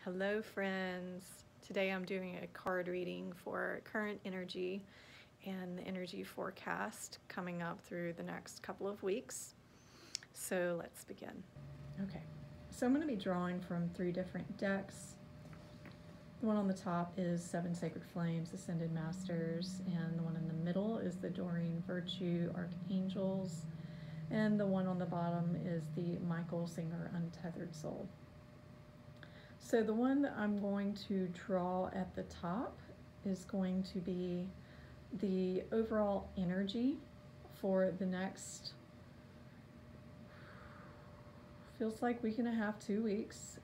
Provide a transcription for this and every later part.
Hello friends. Today I'm doing a card reading for current energy and the energy forecast coming up through the next couple of weeks. So let's begin. Okay, so I'm going to be drawing from 3 different decks. The one on the top is 7 Sacred Flames, Ascended Masters, and the one in the middle is the Doreen Virtue Archangels, and the one on the bottom is the Michael Singer Untethered Soul. So the one that I'm going to draw at the top is going to be the overall energy for the next, feels like week and a half, 2 weeks.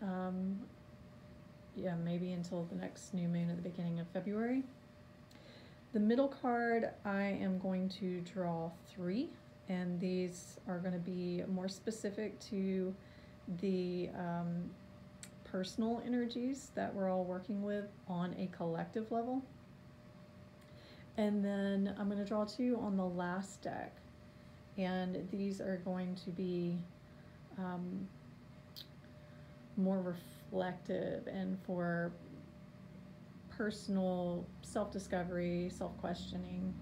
Yeah, maybe until the next new moon at the beginning of February. The middle card, I am going to draw 3, and these are going to be more specific to the personal energies that we're all working with on a collective level. And then I'm going to draw 2 on the last deck, and these are going to be more reflective and for personal self-discovery, self-questioning,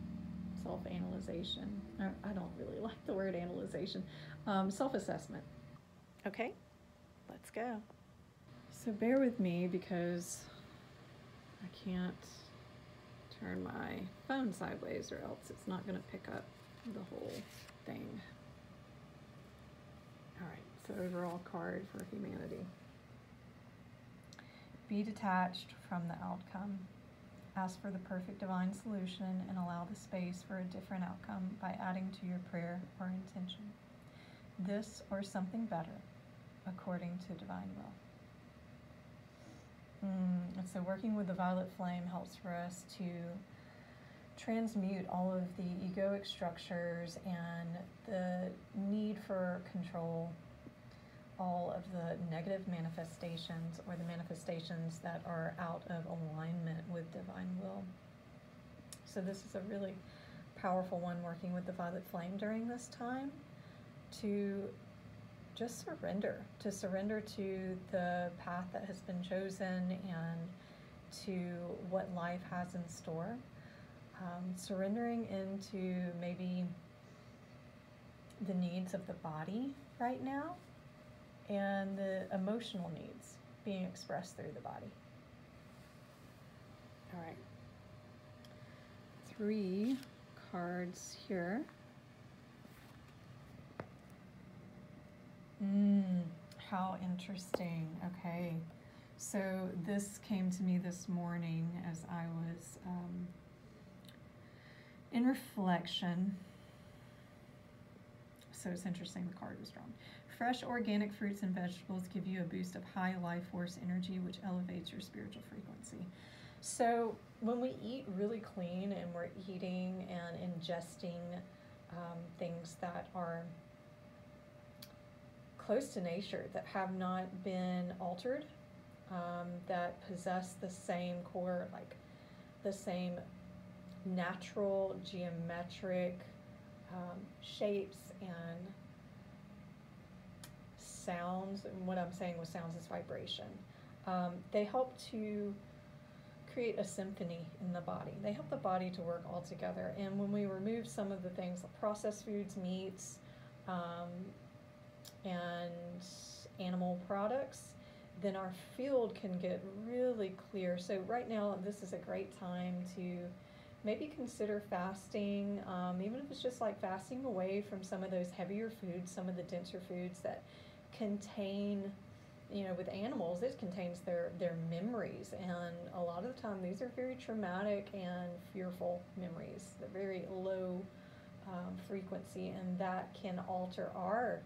self-analyzation. I don't really like the word analyzation. Self-assessment. Okay, let's go. So bear with me because I can't turn my phone sideways or else it's not going to pick up the whole thing. All right, so overall card for humanity. Be detached from the outcome. Ask for the perfect divine solution and allow the space for a different outcome by adding to your prayer or intention. This or something better, according to divine will. And so working with the violet flame helps for us to transmute all of the egoic structures and the need for control, all of the negative manifestations or the manifestations that are out of alignment with divine will. So this is a really powerful one, working with the violet flame during this time, to just surrender to the path that has been chosen and to what life has in store. Surrendering into maybe the needs of the body right now and the emotional needs being expressed through the body. All right. 3 cards here. How interesting. Okay, so this came to me this morning as I was in reflection. So it's interesting the card was drawn. Fresh organic fruits and vegetables give you a boost of high life force energy, which elevates your spiritual frequency. So when we eat really clean and we're eating and ingesting things that are close to nature, that have not been altered, that possess the same core, like the same natural geometric shapes and sounds. And what I'm saying with sounds is vibration. They help to create a symphony in the body. They help the body to work all together. And when we remove some of the things like processed foods, meats, and animal products, then our field can get really clear. So right now, this is a great time to maybe consider fasting, even if it's just like fasting away from some of those heavier foods, some of the denser foods that contain, with animals, it contains their memories. And a lot of the time, these are very traumatic and fearful memories. They're very low frequency, and that can alter our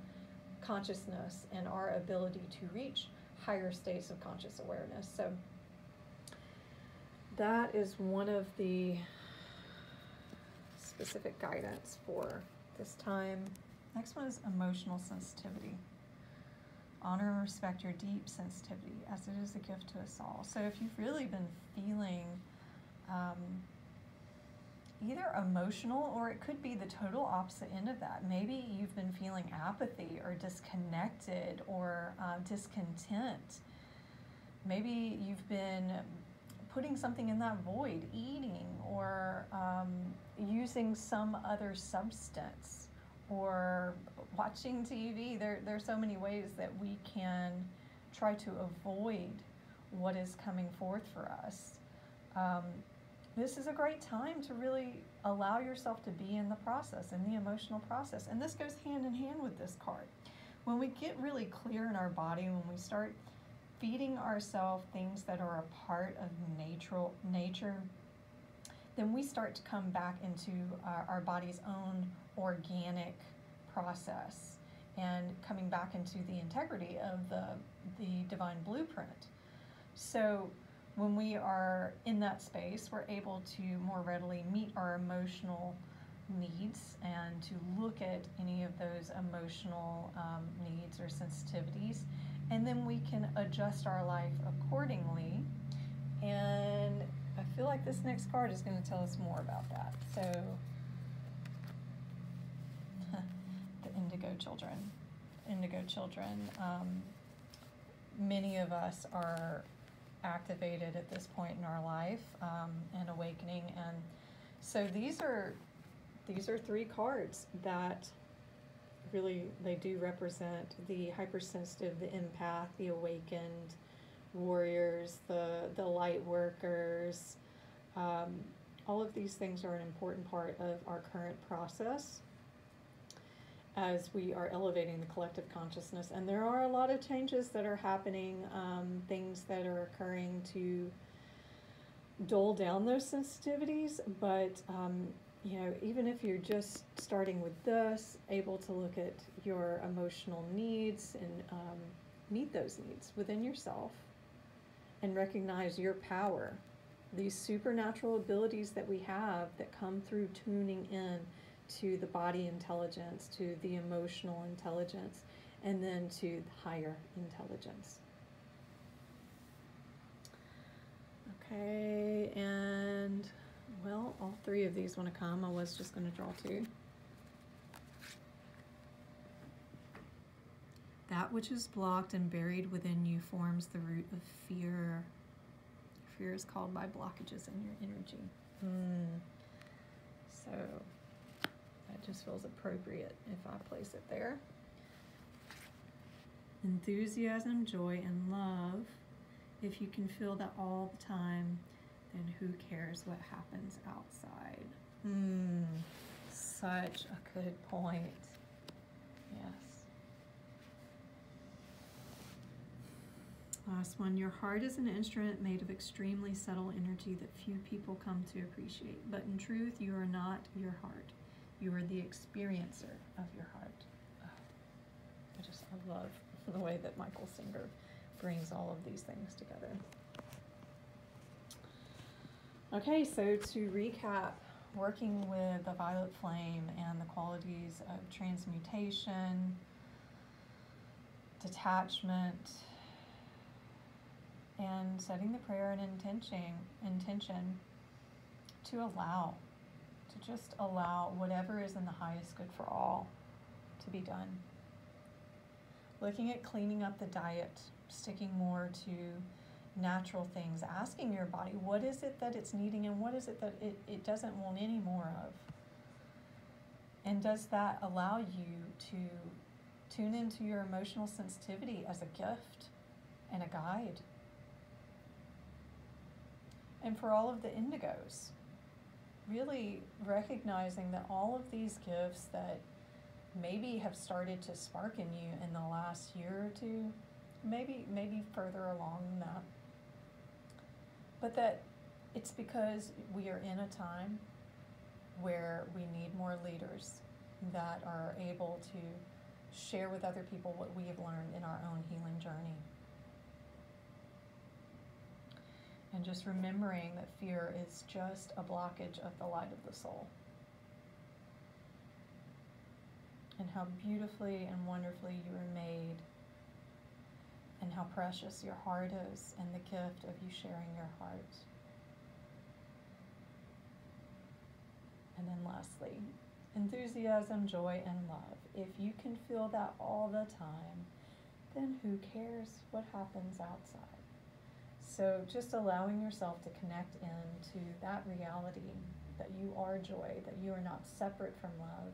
consciousness and our ability to reach higher states of conscious awareness. So that is one of the specific guidance for this time. Next one is emotional sensitivity. Honor and respect your deep sensitivity, as it is a gift to us all. So if you've really been feeling either emotional, or it could be the total opposite end of that. Maybe you've been feeling apathy or disconnected or discontent. Maybe you've been putting something in that void, eating, or using some other substance, or watching TV. There's so many ways that we can try to avoid what is coming forth for us. This is a great time to really allow yourself to be in the process, in the emotional process. And this goes hand in hand with this card. When we get really clear in our body, when we start feeding ourselves things that are a part of nature, then we start to come back into our body's own organic process and coming back into the integrity of the divine blueprint. So when we are in that space, we're able to more readily meet our emotional needs and to look at any of those emotional needs or sensitivities, and then we can adjust our life accordingly. And I feel like this next card is going to tell us more about that. So the indigo children. Many of us are activated at this point in our life and awakening, and so these are 3 cards that really, they do represent the hypersensitive, the empath, the awakened warriors, the light workers. All of these things are an important part of our current process as we are elevating the collective consciousness. And there are a lot of changes that are happening, things that are occurring to dull down those sensitivities. But, even if you're just starting with this, able to look at your emotional needs and meet those needs within yourself and recognize your power, these supernatural abilities that we have that come through tuning in to the body intelligence, to the emotional intelligence, and then to the higher intelligence. Okay, and well, all 3 of these want to come. I was just going to draw 2. That which is blocked and buried within you forms the root of fear. Fear is called by blockages in your energy. So that just feels appropriate if I place it there. Enthusiasm, joy, and love. If you can feel that all the time, then who cares what happens outside? Such a good point. Yes. Last one. Your heart is an instrument made of extremely subtle energy that few people come to appreciate. But in truth, you are not your heart. You are the experiencer of your heart. I love the way that Michael Singer brings all of these things together. Okay, so to recap, working with the violet flame and the qualities of transmutation, detachment, and setting the prayer and intention to just allow whatever is in the highest good for all to be done. Looking at cleaning up the diet, sticking more to natural things, asking your body, what is it that it's needing and what is it that it doesn't want any more of? And does that allow you to tune into your emotional sensitivity as a gift and a guide? And for all of the indigos, really recognizing that all of these gifts that maybe have started to spark in you in the last year or 2, maybe further along than that, but that it's because we are in a time where we need more leaders that are able to share with other people what we have learned in our own healing journey. And just remembering that fear is just a blockage of the light of the soul. And how beautifully and wonderfully you are made, and how precious your heart is, and the gift of you sharing your heart. And then lastly, enthusiasm, joy, and love. If you can feel that all the time, then who cares what happens outside? So just allowing yourself to connect into that reality, that you are joy, that you are not separate from love,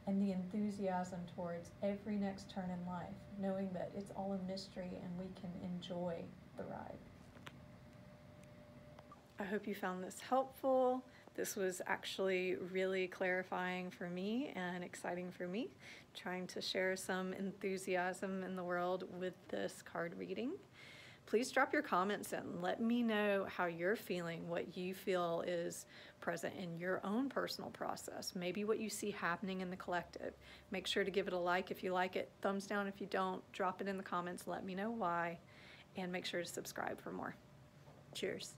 and the enthusiasm towards every next turn in life, knowing that it's all a mystery and we can enjoy the ride. I hope you found this helpful. This was actually really clarifying for me and exciting for me, trying to share some enthusiasm in the world with this card reading. Please drop your comments in. Let me know how you're feeling, what you feel is present in your own personal process, maybe what you see happening in the collective. Make sure to give it a like if you like it, thumbs down if you don't, drop it in the comments, let me know why, and make sure to subscribe for more. Cheers.